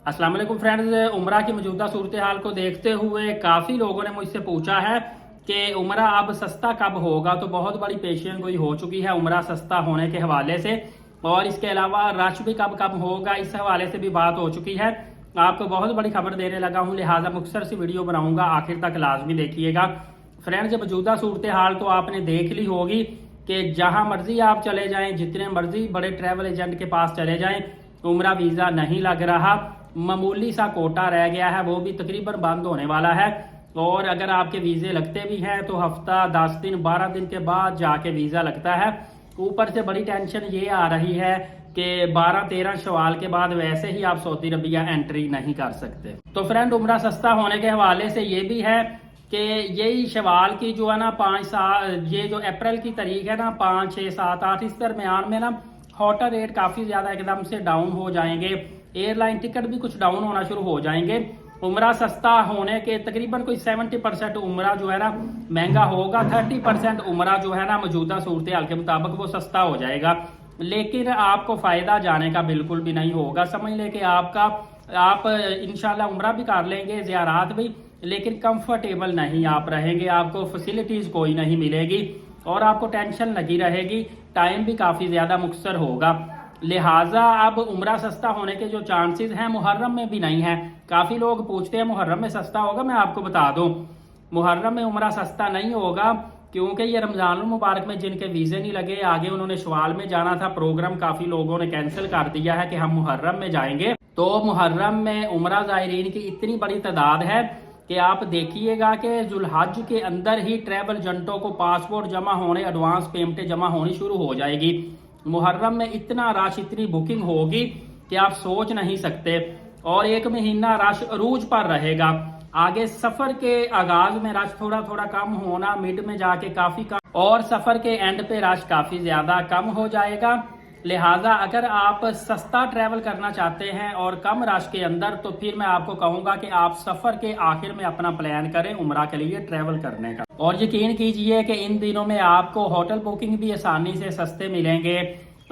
अस्सलाम वालेकुम फ्रेंड्स, उम्रा की मौजूदा सूरत हाल को देखते हुए काफ़ी लोगों ने मुझसे पूछा है कि उम्रा अब सस्ता कब होगा। तो बहुत बड़ी पेशियन गोई हो चुकी है उम्रा सस्ता होने के हवाले से, और इसके अलावा रश भी कब कब होगा इस हवाले से भी बात हो चुकी है। आपको बहुत बड़ी खबर देने लगा हूँ, लिहाजा मुख्तसर सी वीडियो बनाऊंगा, आखिर तक लाजमी देखिएगा। फ्रेंड्स, मौजूदा सूरत हाल तो आपने देख ली होगी कि जहाँ मर्जी आप चले जाएं, जितने मर्जी बड़े ट्रैवल एजेंट के पास चले जाएं, उम्रा वीज़ा नहीं लग रहा। मामूली सा कोटा रह गया है, वो भी तकरीबन बंद होने वाला है। और अगर आपके वीज़े लगते भी हैं तो हफ्ता 10 दिन 12 दिन के बाद जाके वीज़ा लगता है। ऊपर से बड़ी टेंशन ये आ रही है कि 12-13 शवाल के बाद वैसे ही आप सऊदी अरबिया एंट्री नहीं कर सकते। तो फ्रेंड, उम्रा सस्ता होने के हवाले से ये भी है कि यही शवाल की जो है ना 5-7, ये जो अप्रैल की तारीख है ना 5, 6, 7, 8, इस दरमियान में ना होटल रेट काफ़ी ज़्यादा एकदम से डाउन हो जाएंगे। एयरलाइन टिकट भी कुछ डाउन होना शुरू हो जाएंगे। उम्रा सस्ता होने के तकरीबन कोई 70% उम्रा जो है ना महंगा होगा, 30% उम्रा जो है ना मौजूदा सूरत हाल के मुताबिक वो सस्ता हो जाएगा। लेकिन आपको फ़ायदा जाने का बिल्कुल भी नहीं होगा। समझ लें कि आप इंशाल्लाह उम्रा भी कर लेंगे, ज़ियारात भी, लेकिन कंफर्टेबल नहीं आप रहेंगे, आपको फैसिलिटीज़ कोई नहीं मिलेगी और आपको टेंशन लगी रहेगी, टाइम भी काफ़ी ज़्यादा मुख्तसर होगा। लिहाजा अब उम्रा सस्ता होने के जो चांसेस हैं मुहर्रम में भी नहीं है। काफ़ी लोग पूछते हैं मुहर्रम में सस्ता होगा, मैं आपको बता दूं मुहर्रम में उम्रा सस्ता नहीं होगा, क्योंकि ये रमज़ान मुबारक में जिनके वीज़े नहीं लगे, आगे उन्होंने शवाल में जाना था, प्रोग्राम काफ़ी लोगों ने कैंसिल कर दिया है कि हम मुहर्रम में जाएंगे। तो मुहर्रम में उम्रा ज़ायरीन की इतनी बड़ी तादाद है कि आप देखिएगा कि जुल्हज के अंदर ही ट्रैवल एजेंटों को पासपोर्ट जमा होने, एडवांस पेमेंटें जमा होनी शुरू हो जाएगी। मुहर्रम में इतना रश, इतनी बुकिंग होगी कि आप सोच नहीं सकते, और 1 महीना रश अरूज पर रहेगा। आगे सफर के आगाज में रश थोड़ा थोड़ा कम होना, मिड में जाके काफी कम, और सफर के एंड पे रश काफी ज्यादा कम हो जाएगा। लिहाजा अगर आप सस्ता ट्रैवल करना चाहते हैं और कम रश के अंदर, तो फिर मैं आपको कहूंगा कि आप सफर के आखिर में अपना प्लान करें उम्रा के लिए ट्रैवल करने का। और यकीन कीजिए कि इन दिनों में आपको होटल बुकिंग भी आसानी से सस्ते मिलेंगे,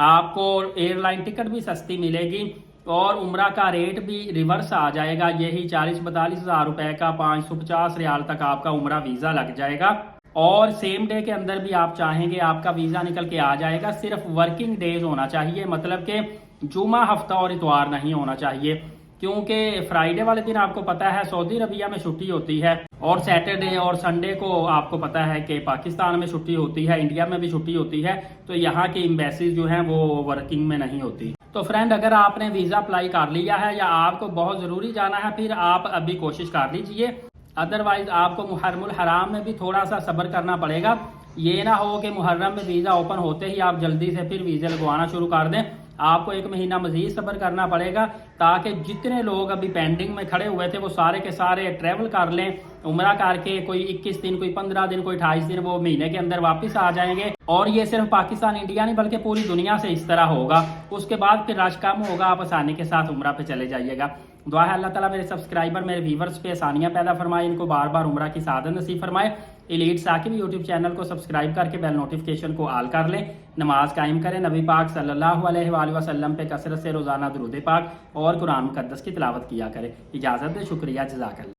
आपको एयरलाइन टिकट भी सस्ती मिलेगी, और उम्रा का रेट भी रिवर्स आ जाएगा। यही 40-42 हज़ार रुपए का 550 रियाल तक आपका उम्रा वीज़ा लग जाएगा, और सेम डे के अंदर भी आप चाहेंगे आपका वीज़ा निकल के आ जाएगा। सिर्फ वर्किंग डेज होना चाहिए, मतलब कि जुमा, हफ्ता और इतवार नहीं होना चाहिए, क्योंकि फ्राइडे वाले दिन आपको पता है सऊदी अरबिया में छुट्टी होती है, और सैटरडे और संडे को आपको पता है कि पाकिस्तान में छुट्टी होती है, इंडिया में भी छुट्टी होती है। तो यहाँ की एम्बेसीज जो हैं वो वर्किंग में नहीं होती। तो फ्रेंड, अगर आपने वीज़ा अप्लाई कर लिया है या आपको बहुत ज़रूरी जाना है, फिर आप अभी कोशिश कर लीजिए। अदरवाइज आपको मुहर्रमुल हराम में भी थोड़ा सा सब्र करना पड़ेगा। ये ना हो कि मुहर्रम में वीज़ा ओपन होते ही आप जल्दी से फिर वीज़े लगवाना शुरू कर दें। आपको 1 महीना मजीद सब्र करना पड़ेगा, ताकि जितने लोग अभी पेंडिंग में खड़े हुए थे वो सारे के सारे ट्रैवल कर लें उम्रा करके। कोई 21 दिन, कोई 15 दिन, कोई 28 दिन, वो महीने के अंदर वापस आ जाएंगे। और ये सिर्फ पाकिस्तान, इंडिया नहीं बल्कि पूरी दुनिया से इस तरह होगा। उसके बाद फिर रश कम होगा, आप आसानी के साथ उम्रा पे चले जाइएगा। दुआ है अल्लाह ताला मेरे सब्सक्राइबर, मेरे व्यूवर्स पे आसानियां पैदा फरमाए, इनको बार बार उम्रा की सादत नसीब फरमाए। एलीट साकिब यूट्यूब चैनल को सब्सक्राइब करके बेल नोटिफिकेशन को ऑल कर लें। नमाज कायम करें, नबी पाक सल्लल्लाहु अलैहि वसल्लम पे कसरत से रोजाना दुरूद पाक और कुरान मुकद्दस की तिलावत किया करें। इजाजत दे, शुक्रिया, जज़ाकल्लाह।